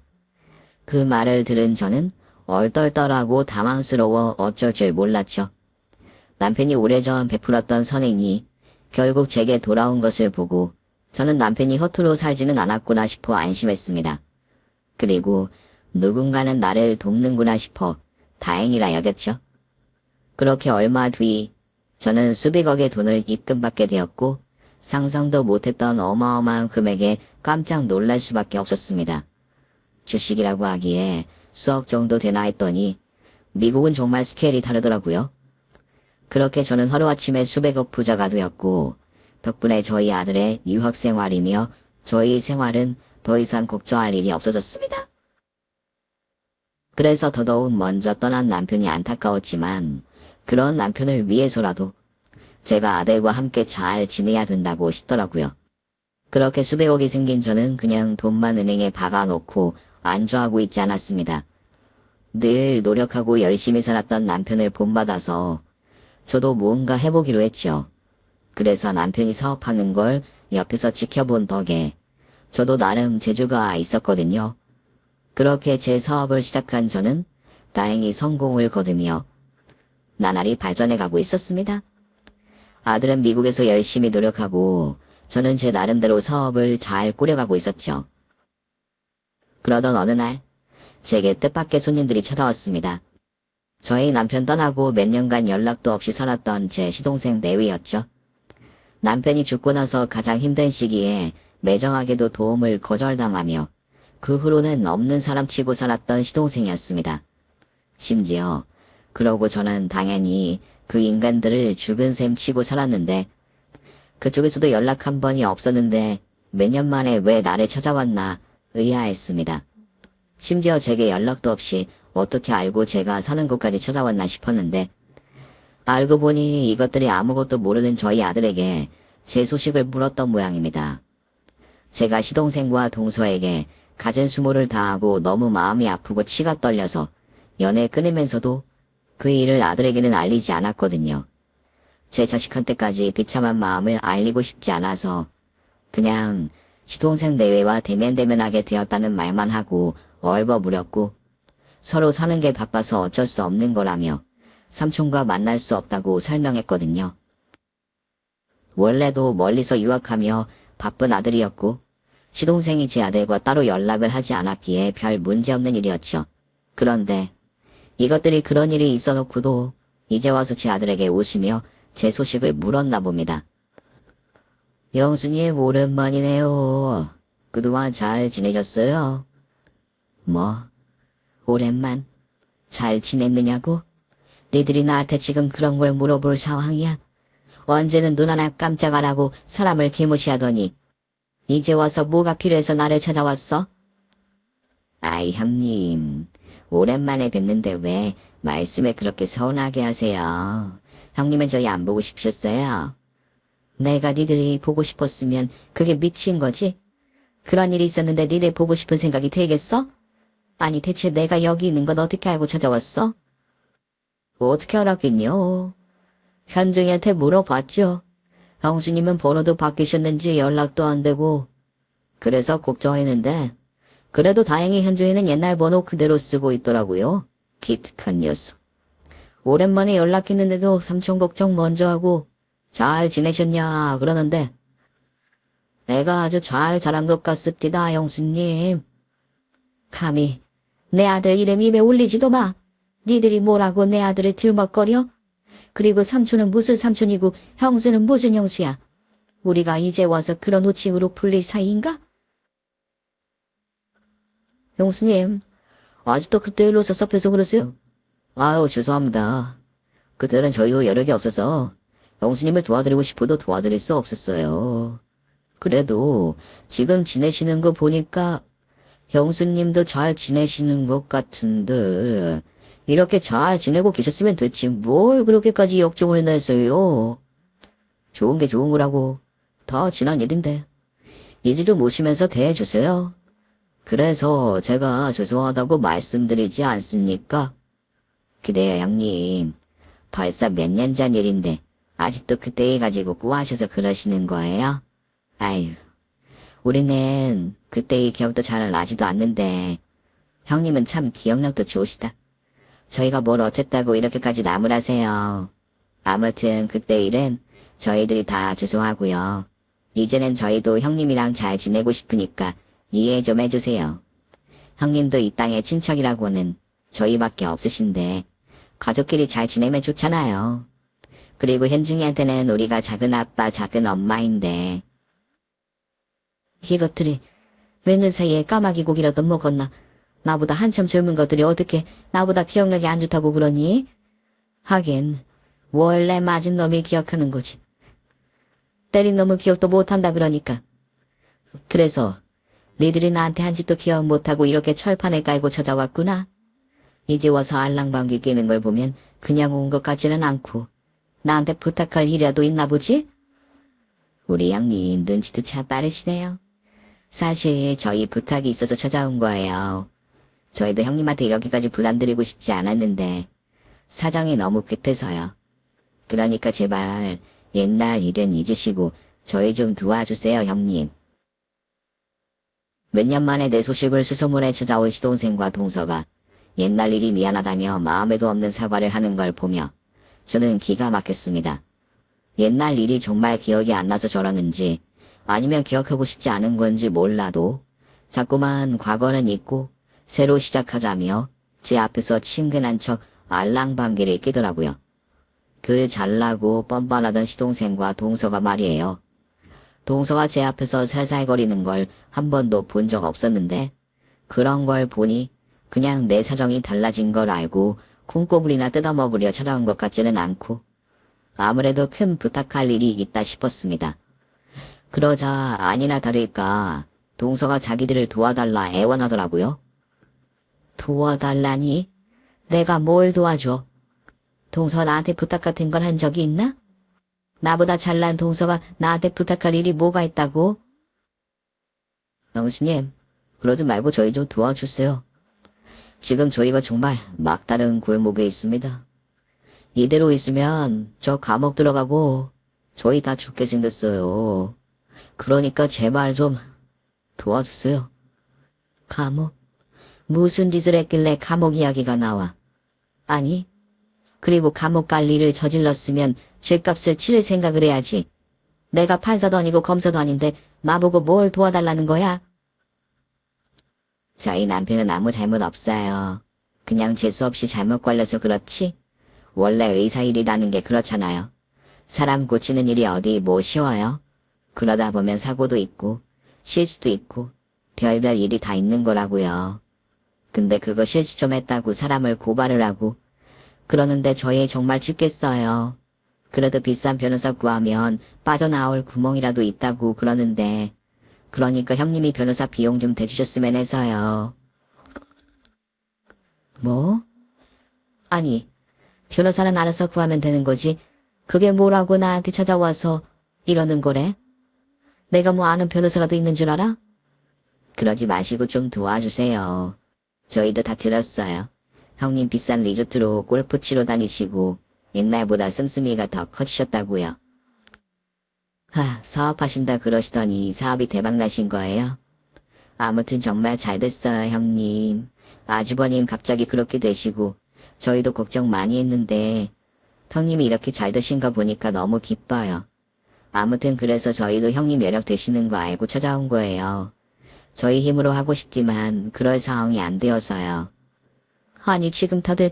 그 말을 들은 저는 얼떨떨하고 당황스러워 어쩔 줄 몰랐죠. 남편이 오래전 베풀었던 선행이 결국 제게 돌아온 것을 보고 저는 남편이 허투루 살지는 않았구나 싶어 안심했습니다. 그리고 누군가는 나를 돕는구나 싶어 다행이라 여겼죠. 그렇게 얼마 뒤 저는 수백억의 돈을 입금받게 되었고 상상도 못했던 어마어마한 금액에 깜짝 놀랄 수밖에 없었습니다. 주식이라고 하기에 수억 정도 되나 했더니 미국은 정말 스케일이 다르더라고요. 그렇게 저는 하루아침에 수백억 부자가 되었고 덕분에 저희 아들의 유학 생활이며 저희 생활은 더 이상 걱정할 일이 없어졌습니다. 그래서 더더욱 먼저 떠난 남편이 안타까웠지만 그런 남편을 위해서라도 제가 아들과 함께 잘 지내야 된다고 싶더라고요. 그렇게 수백억이 생긴 저는 그냥 돈만 은행에 박아놓고 안주하고 있지 않았습니다. 늘 노력하고 열심히 살았던 남편을 본받아서 저도 뭔가 해보기로 했죠. 그래서 남편이 사업하는 걸 옆에서 지켜본 덕에 저도 나름 재주가 있었거든요. 그렇게 제 사업을 시작한 저는 다행히 성공을 거두며 나날이 발전해가고 있었습니다. 아들은 미국에서 열심히 노력하고 저는 제 나름대로 사업을 잘 꾸려가고 있었죠. 그러던 어느 날 제게 뜻밖의 손님들이 찾아왔습니다. 저희 남편 떠나고 몇 년간 연락도 없이 살았던 제 시동생 내외였죠. 남편이 죽고 나서 가장 힘든 시기에 매정하게도 도움을 거절당하며 그 후로는 없는 사람 치고 살았던 시동생이었습니다. 심지어 그러고 저는 당연히 그 인간들을 죽은 셈 치고 살았는데 그쪽에서도 연락 한 번이 없었는데 몇 년 만에 왜 나를 찾아왔나 의아했습니다. 심지어 제게 연락도 없이 어떻게 알고 제가 사는 곳까지 찾아왔나 싶었는데 알고 보니 이것들이 아무것도 모르는 저희 아들에게 제 소식을 물었던 모양입니다. 제가 시동생과 동서에게 갖은 수모를 다하고 너무 마음이 아프고 치가 떨려서 연애 끊으면서도 그 일을 아들에게는 알리지 않았거든요. 제 자식한테까지 비참한 마음을 알리고 싶지 않아서 그냥 시동생 내외와 대면대면하게 되었다는 말만 하고 얼버무렸고 서로 사는 게 바빠서 어쩔 수 없는 거라며 삼촌과 만날 수 없다고 설명했거든요. 원래도 멀리서 유학하며 바쁜 아들이었고 시동생이 제 아들과 따로 연락을 하지 않았기에 별 문제없는 일이었죠. 그런데 이것들이 그런 일이 있어 놓고도 이제 와서 제 아들에게 웃으며 제 소식을 물었나 봅니다. 영순님 오랜만이네요. 그동안 잘 지내셨어요? 뭐 오랜만. 잘 지냈느냐고? 니들이 나한테 지금 그런 걸 물어볼 상황이야? 언제는 눈 하나 깜짝 안 하고 사람을 개무시하더니 이제 와서 뭐가 필요해서 나를 찾아왔어? 아이 형님, 오랜만에 뵙는데 왜 말씀을 그렇게 서운하게 하세요? 형님은 저희 안 보고 싶으셨어요? 내가 니들이 보고 싶었으면 그게 미친 거지? 그런 일이 있었는데 니들 보고 싶은 생각이 되겠어? 아니 대체 내가 여기 있는 건 어떻게 알고 찾아왔어? 어떻게 알았겠뇨? 현중이한테 물어봤죠. 형수님은 번호도 바뀌셨는지 연락도 안 되고 그래서 걱정했는데 그래도 다행히 현중이는 옛날 번호 그대로 쓰고 있더라고요. 기특한 녀석. 오랜만에 연락했는데도 삼촌 걱정 먼저 하고 잘 지내셨냐 그러는데 내가 아주 잘 자란 것 같습니다 형수님. 감히 내 아들 이름 입에 올리지도 마. 니들이 뭐라고 내 아들을 들먹거려? 그리고 삼촌은 무슨 삼촌이고 형수는 무슨 형수야. 우리가 이제 와서 그런 호칭으로 불릴 사이인가? 형수님, 아직도 그때 일로 섭섭해서 그러세요? 아유, 죄송합니다. 그때는 저희도 여력이 없어서 형수님을 도와드리고 싶어도 도와드릴 수 없었어요. 그래도 지금 지내시는 거 보니까 형수님도 잘 지내시는 것 같은데 이렇게 잘 지내고 계셨으면 됐지 뭘 그렇게까지 역정을 내세요. 좋은 게 좋은 거라고. 다 지난 일인데 이제 좀 오시면서 대해주세요. 그래서 제가 죄송하다고 말씀드리지 않습니까? 그래요 형님. 벌써 몇 년 전 일인데 아직도 그때 가지고 꾸하셔서 그러시는 거예요? 아유, 우리는 그때의 기억도 잘 나지도 않는데 형님은 참 기억력도 좋으시다. 저희가 뭘 어쨌다고 이렇게까지 나무라세요. 아무튼 그때 일은 저희들이 다 죄송하고요. 이제는 저희도 형님이랑 잘 지내고 싶으니까 이해 좀 해주세요. 형님도 이 땅의 친척이라고는 저희밖에 없으신데 가족끼리 잘 지내면 좋잖아요. 그리고 현중이한테는 우리가 작은 아빠 작은 엄마인데 이것들이 왠는 사이에 까마귀 고기라도 먹었나. 나보다 한참 젊은 것들이 어떻게 나보다 기억력이 안 좋다고 그러니? 하긴 원래 맞은 놈이 기억하는 거지. 때린 놈은 기억도 못한다 그러니까. 그래서 니들이 나한테 한 짓도 기억 못하고 이렇게 철판에 깔고 찾아왔구나. 이제 와서 알랑방귀 끼는 걸 보면 그냥 온 것 같지는 않고 나한테 부탁할 일이라도 있나 보지? 우리 형님 눈치도 참 빠르시네요. 사실 저희 부탁이 있어서 찾아온 거예요. 저희도 형님한테 이렇게까지 부담드리고 싶지 않았는데 사정이 너무 급해서요. 그러니까 제발 옛날 일은 잊으시고 저희 좀 도와주세요 형님. 몇 년 만에 내 소식을 수소문해 찾아온 시동생과 동서가 옛날 일이 미안하다며 마음에도 없는 사과를 하는 걸 보며 저는 기가 막혔습니다. 옛날 일이 정말 기억이 안 나서 저러는지 아니면 기억하고 싶지 않은 건지 몰라도 자꾸만 과거는 잊고 새로 시작하자며 제 앞에서 친근한 척 알랑방귀를 끼더라고요. 그 잘나고 뻔뻔하던 시동생과 동서가 말이에요. 동서가 제 앞에서 살살거리는 걸 한 번도 본 적 없었는데 그런 걸 보니 그냥 내 사정이 달라진 걸 알고 콩고물이나 뜯어먹으려 찾아온 것 같지는 않고 아무래도 큰 부탁할 일이 있다 싶었습니다. 그러자 아니나 다를까 동서가 자기들을 도와달라 애원하더라고요. 도와달라니? 내가 뭘 도와줘? 동서 나한테 부탁 같은 걸 한 적이 있나? 나보다 잘난 동서가 나한테 부탁할 일이 뭐가 있다고? 형수님, 그러지 말고 저희 좀 도와주세요. 지금 저희가 정말 막다른 골목에 있습니다. 이대로 있으면 저 감옥 들어가고 저희 다 죽게 생겼어요. 그러니까 제발 좀 도와주세요. 감옥? 무슨 짓을 했길래 감옥 이야기가 나와? 아니, 그리고 감옥 갈 일을 저질렀으면 죗값을 치를 생각을 해야지. 내가 판사도 아니고 검사도 아닌데 나보고 뭘 도와달라는 거야? 저희 남편은 아무 잘못 없어요. 그냥 재수없이 잘못 걸려서 그렇지. 원래 의사 일이라는 게 그렇잖아요. 사람 고치는 일이 어디 뭐 쉬워요? 그러다 보면 사고도 있고 실수도 있고 별별 일이 다 있는 거라고요. 근데 그거 실수 좀 했다고 사람을 고발을 하고 그러는데 저희 정말 죽겠어요. 그래도 비싼 변호사 구하면 빠져나올 구멍이라도 있다고 그러는데 그러니까 형님이 변호사 비용 좀 대주셨으면 해서요. 뭐? 아니, 변호사는 알아서 구하면 되는 거지. 그게 뭐라고 나한테 찾아와서 이러는 거래? 내가 뭐 아는 변호사라도 있는 줄 알아? 그러지 마시고 좀 도와주세요. 저희도 다 들었어요. 형님 비싼 리조트로 골프 치러 다니시고 옛날보다 씀씀이가 더 커지셨다고요. 사업하신다 그러시더니 사업이 대박나신 거예요? 아무튼 정말 잘 됐어요, 형님. 아주버님 갑자기 그렇게 되시고 저희도 걱정 많이 했는데 형님이 이렇게 잘 되신 거 보니까 너무 기뻐요. 아무튼 그래서 저희도 형님 매력 되시는 거 알고 찾아온 거예요. 저희 힘으로 하고 싶지만 그럴 상황이 안 되어서요. 아니 지금 다들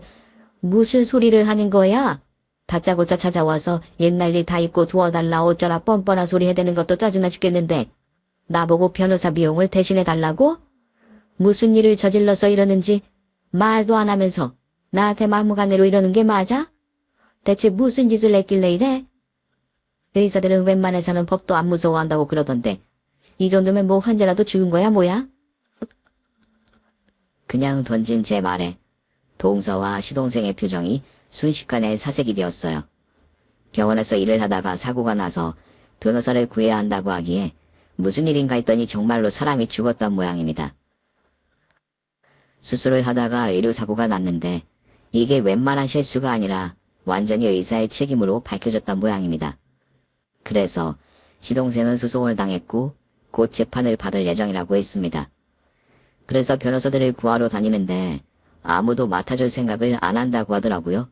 무슨 소리를 하는 거야? 다짜고짜 찾아와서 옛날 일 다 잊고 도와달라 어쩌라 뻔뻔한 소리 해대는 것도 짜증나 죽겠는데 나보고 변호사 비용을 대신해 달라고? 무슨 일을 저질러서 이러는지 말도 안 하면서 나한테 막무가내로 이러는 게 맞아? 대체 무슨 짓을 했길래 이래? 의사들은 웬만해서는 법도 안 무서워한다고 그러던데 이 정도면 뭐 환자라도 죽은 거야 뭐야? 그냥 던진 제 말에 동서와 시동생의 표정이 순식간에 사색이 되었어요. 병원에서 일을 하다가 사고가 나서 변호사를 구해야 한다고 하기에 무슨 일인가 했더니 정말로 사람이 죽었던 모양입니다. 수술을 하다가 의료사고가 났는데 이게 웬만한 실수가 아니라 완전히 의사의 책임으로 밝혀졌던 모양입니다. 그래서 시동생은 소송을 당했고 곧 재판을 받을 예정이라고 했습니다. 그래서 변호사들을 구하러 다니는데 아무도 맡아줄 생각을 안 한다고 하더라고요.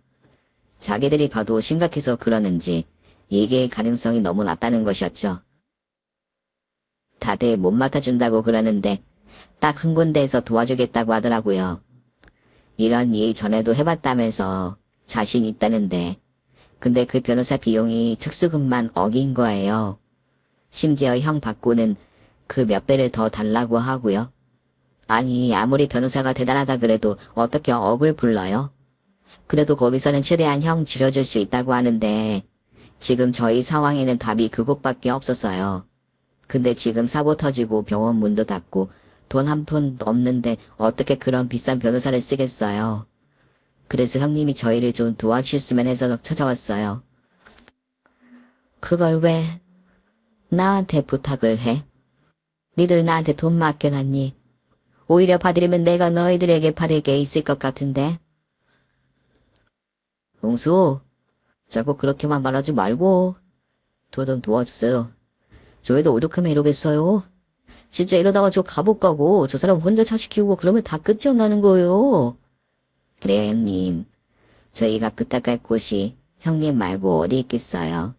자기들이 봐도 심각해서 그러는지 이게 가능성이 너무 낮다는 것이었죠. 다들 못 맡아준다고 그러는데 딱 한 군데에서 도와주겠다고 하더라고요. 이런 일 전에도 해봤다면서 자신 있다는데 근데 그 변호사 비용이 특수금만 억인 거예요. 심지어 형 받고는 그 몇 배를 더 달라고 하고요. 아니 아무리 변호사가 대단하다 그래도 어떻게 억을 불러요? 그래도 거기서는 최대한 형 줄여줄 수 있다고 하는데 지금 저희 상황에는 답이 그것밖에 없었어요. 근데 지금 사고 터지고 병원 문도 닫고 돈 한 푼도 없는데 어떻게 그런 비싼 변호사를 쓰겠어요. 그래서 형님이 저희를 좀 도와주셨으면 해서 찾아왔어요. 그걸 왜 나한테 부탁을 해? 니들 나한테 돈 맡겨놨니? 오히려 받으려면 내가 너희들에게 받을 게 있을 것 같은데. 웅수, 자꾸 그렇게만 말하지 말고 저 좀 도와주세요. 저희도 오죽하면 이러겠어요. 진짜 이러다가 저 감옥 가고 저 사람 혼자 자식 키우고 그러면 다 끝이 나는 거예요. 그래요 형님. 저희가 부탁할 곳이 형님 말고 어디 있겠어요.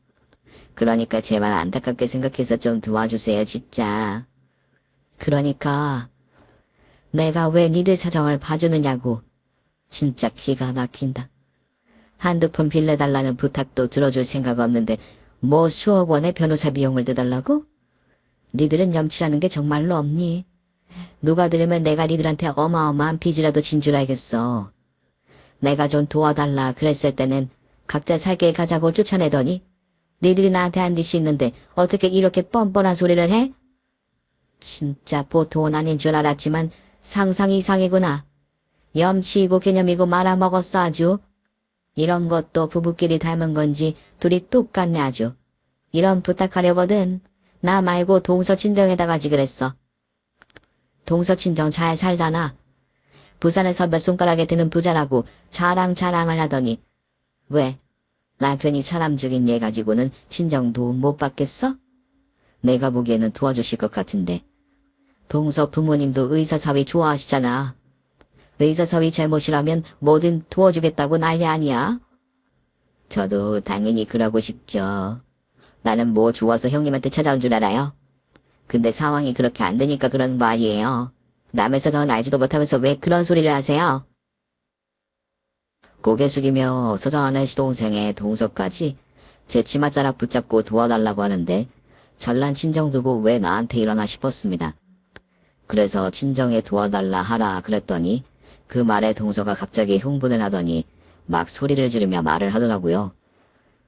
그러니까 제발 안타깝게 생각해서 좀 도와주세요 진짜. 그러니까 내가 왜 니들 사정을 봐주느냐고. 진짜 기가 막힌다. 한두 푼 빌려달라는 부탁도 들어줄 생각 없는데 뭐 수억 원의 변호사 비용을 대달라고? 니들은 염치라는 게 정말로 없니? 누가 들으면 내가 니들한테 어마어마한 빚이라도 진 줄 알겠어. 내가 좀 도와달라 그랬을 때는 각자 살게 가자고 쫓아내더니 니들이 나한테 한 빚이 있는데 어떻게 이렇게 뻔뻔한 소리를 해? 진짜 보통은 아닌 줄 알았지만 상상이 이상이구나. 염치이고 개념이고 말아먹었어 아주. 이런 것도 부부끼리 닮은 건지 둘이 똑같네 아주. 이런 부탁하려거든. 나 말고 동서 친정에다 가지 그랬어. 동서 친정 잘 살잖아. 부산에서 몇 손가락에 드는 부자라고 자랑을 하더니 왜? 남편이 사람 죽인 얘 가지고는 친정 도움 못 받겠어? 내가 보기에는 도와주실 것 같은데. 동서 부모님도 의사사위 좋아하시잖아. 의사사위 잘못이라면 뭐든 도와주겠다고 난리 아니야? 저도 당연히 그러고 싶죠. 나는 뭐 좋아서 형님한테 찾아온 줄 알아요? 근데 상황이 그렇게 안 되니까 그런 말이에요. 남에서 더 알지도 못하면서 왜 그런 소리를 하세요? 고개 숙이며 서정하는 시동생의 동서까지 제 치맛자락 붙잡고 도와달라고 하는데 잘난 친정 두고 왜 나한테 이러나 싶었습니다. 그래서 친정에 도와달라 하라 그랬더니 그 말에 동서가 갑자기 흥분을 하더니 막 소리를 지르며 말을 하더라고요.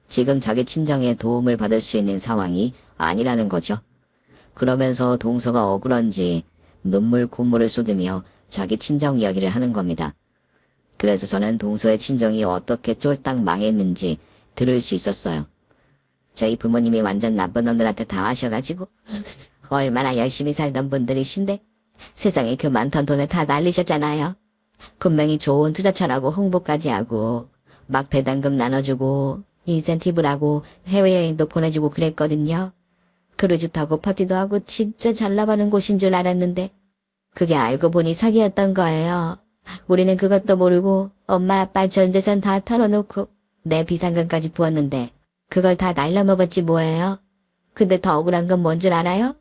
지금 자기 친정에 도움을 받을 수 있는 상황이 아니라는 거죠. 그러면서 동서가 억울한지 눈물 콧물을 쏟으며 자기 친정 이야기를 하는 겁니다. 그래서 저는 동서의 친정이 어떻게 쫄딱 망했는지 들을 수 있었어요. 저희 부모님이 완전 나쁜 놈들한테 당하셔가지고 얼마나 열심히 살던 분들이신데 세상에 그 많던 돈을 다 날리셨잖아요. 분명히 좋은 투자처라고 홍보까지 하고 막 배당금 나눠주고 인센티브라고 해외여행도 보내주고 그랬거든요. 크루즈 타고 파티도 하고 진짜 잘 나가는 곳인 줄 알았는데 그게 알고 보니 사기였던 거예요. 우리는 그것도 모르고 엄마 아빠 전 재산 다 털어놓고 내 비상금까지 부었는데 그걸 다 날려먹었지 뭐예요. 근데 더 억울한 건 뭔 줄 알아요?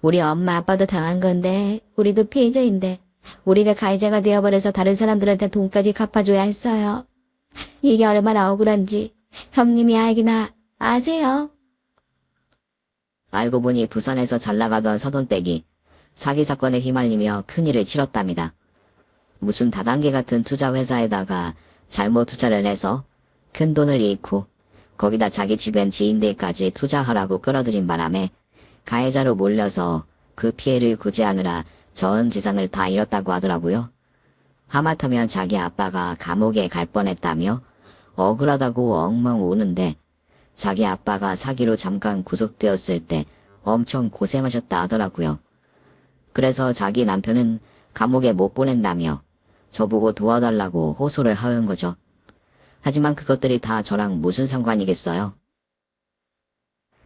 우리 엄마 아빠도 당한 건데 우리도 피해자인데 우리가 가해자가 되어버려서 다른 사람들한테 돈까지 갚아줘야 했어요. 이게 얼마나 억울한지 형님이 알기나 아세요? 알고 보니 부산에서 잘 나가던 사돈댁이 사기 사건에 휘말리며 큰일을 치렀답니다. 무슨 다단계 같은 투자 회사에다가 잘못 투자를 해서 큰 돈을 잃고 거기다 자기 주변 지인들까지 투자하라고 끌어들인 바람에 가해자로 몰려서 그 피해를 구제하느라 전 재산을 다 잃었다고 하더라고요. 하마터면 자기 아빠가 감옥에 갈 뻔했다며 억울하다고 엉엉 우는데 자기 아빠가 사기로 잠깐 구속되었을 때 엄청 고생하셨다 하더라고요. 그래서 자기 남편은 감옥에 못 보낸다며 저보고 도와달라고 호소를 하는 거죠. 하지만 그것들이 다 저랑 무슨 상관이겠어요.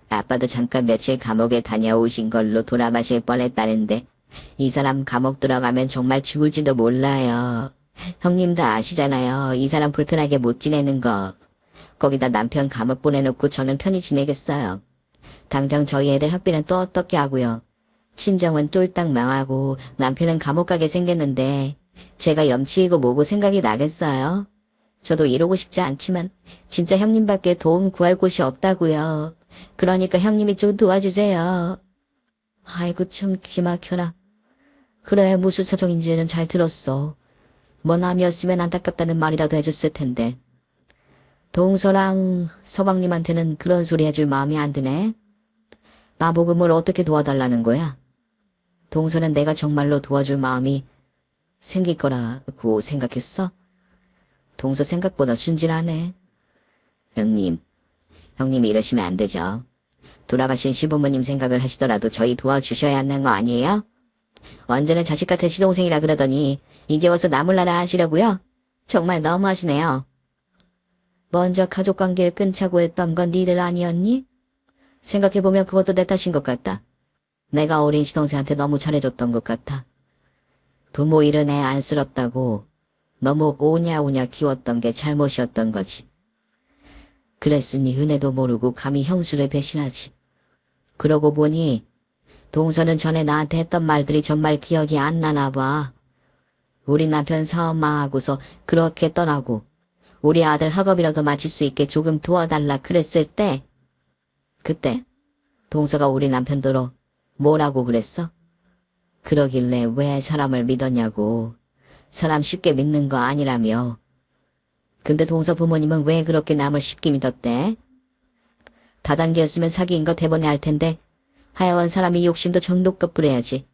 아빠도 잠깐 며칠 감옥에 다녀오신 걸로 돌아가실 뻔했다는데 이 사람 감옥 들어가면 정말 죽을지도 몰라요. 형님도 아시잖아요. 이 사람 불편하게 못 지내는 거. 거기다 남편 감옥 보내놓고 저는 편히 지내겠어요. 당장 저희 애들 학비는 또 어떻게 하고요. 친정은 쫄딱 망하고 남편은 감옥 가게 생겼는데 제가 염치이고 뭐고 생각이 나겠어요. 저도 이러고 싶지 않지만 진짜 형님밖에 도움 구할 곳이 없다고요. 그러니까 형님이 좀 도와주세요. 아이고 참 기막혀라. 그래 무슨 사정인지는 잘 들었어. 뭐 남이었으면 안타깝다는 말이라도 해줬을 텐데. 동서랑 서방님한테는 그런 소리 해줄 마음이 안 드네. 나보고 뭘 어떻게 도와달라는 거야? 동서는 내가 정말로 도와줄 마음이 생길 거라고 생각했어? 동서 생각보다 순진하네. 형님이 이러시면 안 되죠. 돌아가신 시부모님 생각을 하시더라도 저희 도와주셔야 하는 거 아니에요? 완전히 자식 같은 시동생이라 그러더니 이제 와서 나몰라라 하시려고요? 정말 너무하시네요. 먼저 가족관계를 끊자고 했던 건 니들 아니었니? 생각해보면 그것도 내 탓인 것 같다. 내가 어린 시동생한테 너무 잘해줬던 것 같아. 부모 잃은 애 안쓰럽다고 너무 오냐오냐 키웠던 게 잘못이었던 거지. 그랬으니 은혜도 모르고 감히 형수를 배신하지. 그러고 보니 동서는 전에 나한테 했던 말들이 정말 기억이 안 나나 봐. 우리 남편 사업 망하고서 그렇게 떠나고 우리 아들 학업이라도 마칠 수 있게 조금 도와달라 그랬을 때 그때 동서가 우리 남편도로 뭐라고 그랬어? 그러길래 왜 사람을 믿었냐고. 사람 쉽게 믿는 거 아니라며. 근데 동서 부모님은 왜 그렇게 남을 쉽게 믿었대? 다단계였으면 사기인 거 대번에 알 텐데 하여간 사람이 욕심도 정도껏 부려야지.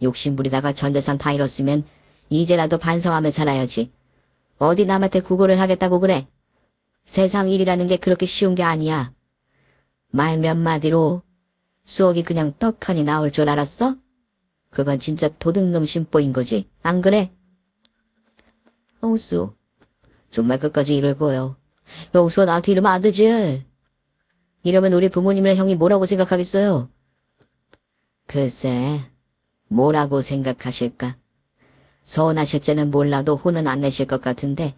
욕심 부리다가 전 재산 다 잃었으면 이제라도 반성하며 살아야지. 어디 남한테 구걸을 하겠다고 그래. 세상 일이라는 게 그렇게 쉬운 게 아니야. 말 몇 마디로 수억이 그냥 떡하니 나올 줄 알았어? 그건 진짜 도둑놈 심보인 거지. 안 그래? 영수, 정말 끝까지 이럴 거요. 영수가 나한테 이러면 안 되지. 이러면 우리 부모님이랑 형이 뭐라고 생각하겠어요? 글쎄, 뭐라고 생각하실까? 서운하실지는 몰라도 혼은 안 내실 것 같은데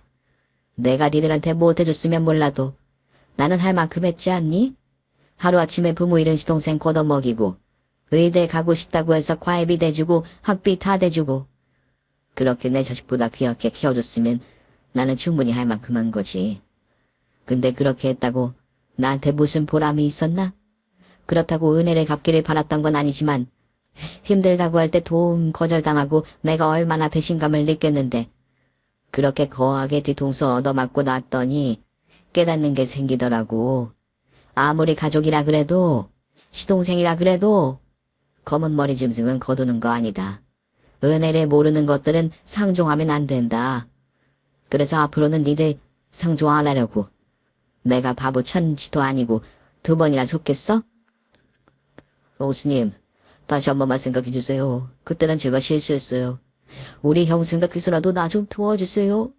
내가 니들한테 못해줬으면 몰라도 나는 할 만큼 했지 않니? 하루아침에 부모 잃은 시동생 걷어먹이고 의대 가고 싶다고 해서 과외비 대주고 학비 다 대주고 그렇게 내 자식보다 귀하게 키워줬으면 나는 충분히 할 만큼 한 거지. 근데 그렇게 했다고 나한테 무슨 보람이 있었나? 그렇다고 은혜를 갚기를 바랐던 건 아니지만 힘들다고 할 때 도움 거절당하고 내가 얼마나 배신감을 느꼈는데 그렇게 거하게 뒤통수 얻어맞고 났더니 깨닫는 게 생기더라고. 아무리 가족이라 그래도 시동생이라 그래도 검은 머리 짐승은 거두는 거 아니다. 은혜를 모르는 것들은 상종하면 안 된다. 그래서 앞으로는 니들 상종 안 하려고. 내가 바보 천지도 아니고 2번이나 속겠어? 오수님, 다시 한 번만 생각해주세요. 그때는 제가 실수했어요. 우리 형 생각해서라도 나 좀 도와주세요.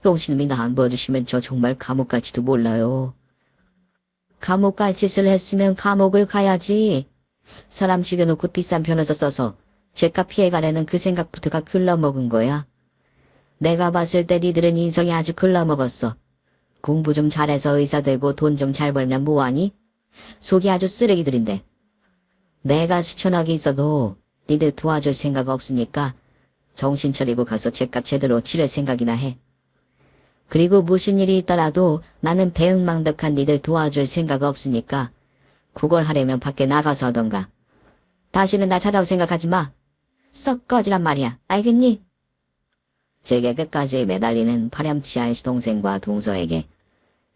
형수님이 나 안 도와주시면 저 정말 감옥 갈지도 몰라요. 감옥 갈 짓을 했으면 감옥을 가야지. 사람 죽여놓고 비싼 변호사 써서 죄값 피해가려는 그 생각부터가 글러먹은 거야. 내가 봤을 때 니들은 인성이 아주 글러먹었어. 공부 좀 잘해서 의사 되고 돈 좀 잘 벌면 뭐하니? 속이 아주 쓰레기들인데. 내가 수천억이 있어도 니들 도와줄 생각 없으니까 정신 차리고 가서 죄값 제대로 치를 생각이나 해. 그리고 무슨 일이 있더라도 나는 배은망덕한 니들 도와줄 생각 없으니까 그걸 하려면 밖에 나가서 하던가. 다시는 나 찾아올 생각하지 마. 썩 꺼지란 말이야. 알겠니? 제게 끝까지 매달리는 파렴치한 시동생과 동서에게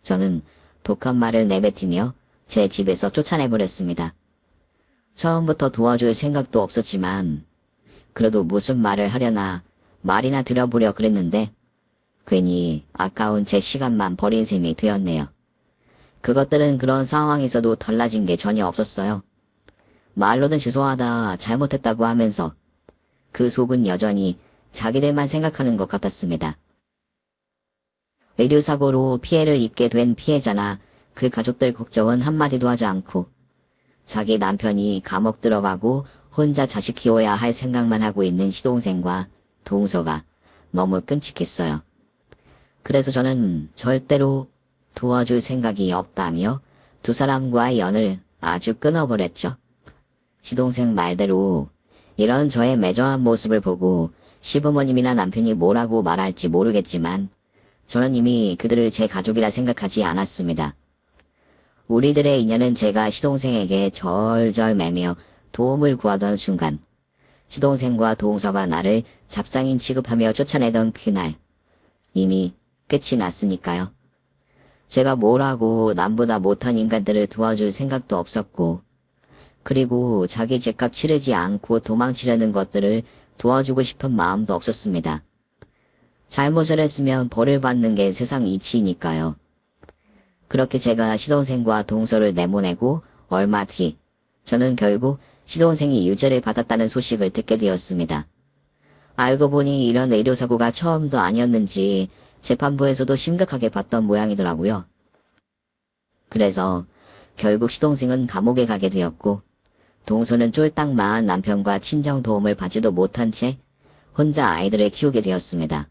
저는 독한 말을 내뱉으며 제 집에서 쫓아내버렸습니다. 처음부터 도와줄 생각도 없었지만 그래도 무슨 말을 하려나 말이나 들여보려 그랬는데 괜히 아까운 제 시간만 버린 셈이 되었네요. 그것들은 그런 상황에서도 달라진 게 전혀 없었어요. 말로는 죄송하다, 잘못했다고 하면서 그 속은 여전히 자기들만 생각하는 것 같았습니다. 의료사고로 피해를 입게 된 피해자나 그 가족들 걱정은 한마디도 하지 않고 자기 남편이 감옥 들어가고 혼자 자식 키워야 할 생각만 하고 있는 시동생과 동서가 너무 끔찍했어요. 그래서 저는 절대로 도와줄 생각이 없다며 두 사람과의 연을 아주 끊어버렸죠. 시동생 말대로 이런 저의 매정한 모습을 보고 시부모님이나 남편이 뭐라고 말할지 모르겠지만 저는 이미 그들을 제 가족이라 생각하지 않았습니다. 우리들의 인연은 제가 시동생에게 절절 매며 도움을 구하던 순간 시동생과 동서가 나를 잡상인 취급하며 쫓아내던 그날 이미 끝이 났으니까요. 제가 뭐라고 남보다 못한 인간들을 도와줄 생각도 없었고 그리고 자기 죄값 치르지 않고 도망치려는 것들을 도와주고 싶은 마음도 없었습니다. 잘못을 했으면 벌을 받는 게 세상 이치이니까요. 그렇게 제가 시동생과 동서를 내보내고 얼마 뒤 저는 결국 시동생이 유죄를 받았다는 소식을 듣게 되었습니다. 알고 보니 이런 의료사고가 처음도 아니었는지 재판부에서도 심각하게 봤던 모양이더라고요. 그래서 결국 시동생은 감옥에 가게 되었고 동서는 쫄딱 망한 남편과 친정 도움을 받지도 못한 채 혼자 아이들을 키우게 되었습니다.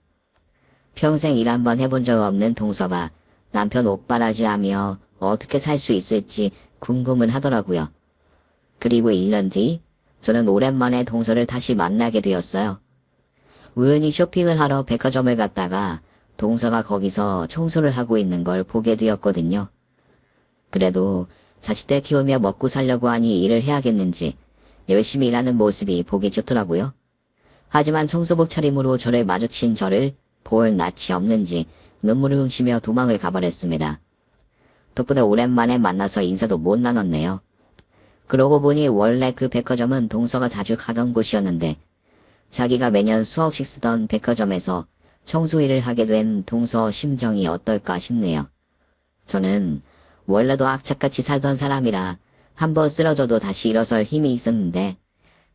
평생 일 한번 해본 적 없는 동서가 남편 옥바라지 하며 어떻게 살 수 있을지 궁금은 하더라고요. 그리고 1년 뒤 저는 오랜만에 동서를 다시 만나게 되었어요. 우연히 쇼핑을 하러 백화점을 갔다가 동서가 거기서 청소를 하고 있는 걸 보게 되었거든요. 그래도 자식들 키우며 먹고 살려고 하니 일을 해야겠는지 열심히 일하는 모습이 보기 좋더라고요. 하지만 청소복 차림으로 저를 마주친 저를 볼 낯이 없는지 눈물을 훔치며 도망을 가버렸습니다. 덕분에 오랜만에 만나서 인사도 못 나눴네요. 그러고 보니 원래 그 백화점은 동서가 자주 가던 곳이었는데 자기가 매년 수억씩 쓰던 백화점에서 청소 일을 하게 된 동서 심정이 어떨까 싶네요. 저는 원래도 악착같이 살던 사람이라 한번 쓰러져도 다시 일어설 힘이 있었는데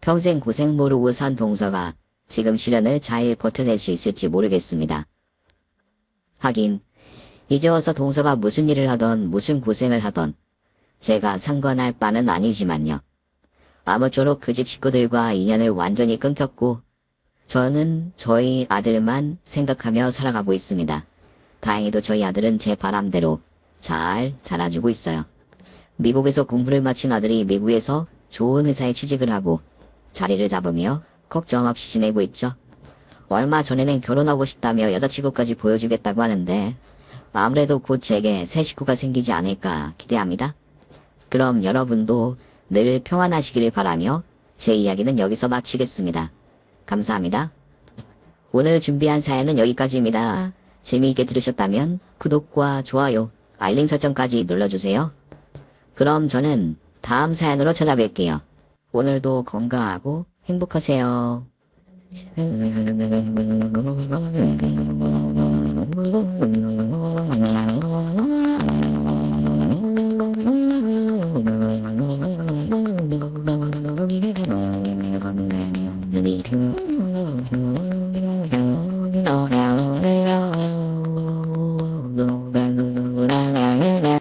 평생 고생 모르고 산 동서가 지금 시련을 잘 버텨낼 수 있을지 모르겠습니다. 하긴 이제 와서 동서가 무슨 일을 하던 무슨 고생을 하던 제가 상관할 바는 아니지만요. 아무쪼록 그 집 식구들과 인연을 완전히 끊겼고 저는 저희 아들만 생각하며 살아가고 있습니다. 다행히도 저희 아들은 제 바람대로 잘 자라주고 있어요. 미국에서 공부를 마친 아들이 미국에서 좋은 회사에 취직을 하고 자리를 잡으며 걱정 없이 지내고 있죠. 얼마 전에는 결혼하고 싶다며 여자친구까지 보여주겠다고 하는데 아무래도 곧 제게 새 식구가 생기지 않을까 기대합니다. 그럼 여러분도 늘 평안하시기를 바라며 제 이야기는 여기서 마치겠습니다. 감사합니다. 오늘 준비한 사연은 여기까지입니다. 재미있게 들으셨다면 구독과 좋아요, 알림 설정까지 눌러주세요. 그럼 저는 다음 사연으로 찾아뵐게요. 오늘도 건강하고 행복하세요.